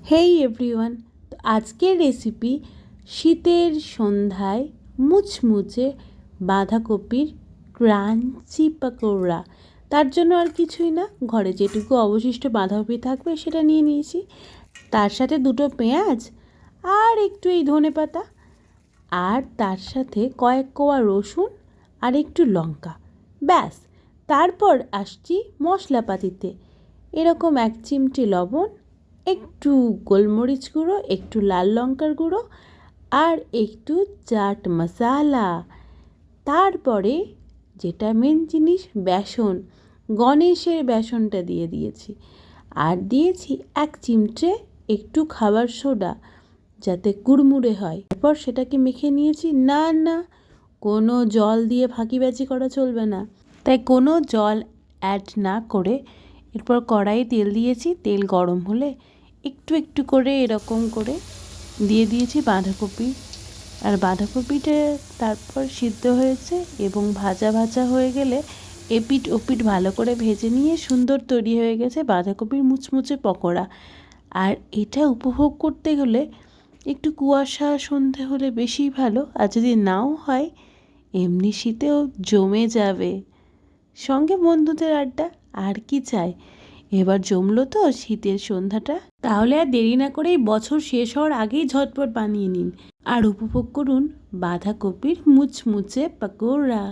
হেই everyone, তো আজকের recipe শীতের সন্ধ্যায় মুচমুচে বাঁধাকপির ক্রাঞ্চি পকোড়া। তার জন্য আর কিছুই না, ঘরে যেটুকু অবশিষ্ট বাঁধাকপি থাকবে সেটা নিয়ে নিয়েছি। তার সাথে দুটো পেঁয়াজ আর একটু এই ধনেপাতা, আর তার সাথে কয়েক কোয়া রসুন আর একটু লঙ্কা। ব্যাস, তারপর আসছি মশলাপাতিতে। এরকম 1 চিমটি লবণ, একটু গোলমরিচ গুঁড়ো, একটু লাল লঙ্কার গুঁড়ো আর একটু চাট মশলা। তারপরে যেটা মেন জিনিস, বেসন, গণেশের বেসনটা দিয়ে দিয়েছি। আর দিয়েছি 1 চিমটে একটু খাবার সোডা, যাতে কুড়মুড়ে হয়। তারপর সেটাকে মেখে নিয়েছি। না, কোনো জল দিয়ে ফাঁকিবাজি করা চলবে না, তাই কোনো জল অ্যাড না করে এরপর কড়াইয়ে তেল দিয়েছি। তেল গরম হলে একটু একটু করে এরকম করে দিয়ে দিয়েছি বাঁধাকপি। আর বাঁধাকপিটা তারপর সিদ্ধ হয়েছে এবং ভাজা ভাজা হয়ে গেলে এপিঠ ওপিঠ ভালো করে ভেজে নিয়ে সুন্দর তৈরি হয়ে গেছে বাঁধাকপির মুচমুচে পকোড়া। আর এটা উপভোগ করতে হলে একটু কুয়াশা সন্ধে হলে বেশি ভালো, আর যদি নাও হয় এমনি শীতেও জমে যাবে। সঙ্গে বন্ধুদের আড্ডা, আর কি চাই। এবার জমলো তো শীতের সন্ধ্যাটা। তাহলে আর দেরি না করেই বছর শেষ হওয়ার আগেই ঝটপট বানিয়ে নিন আর উপভোগ করুন বাঁধাকপির মুচমুচে পকোড়া।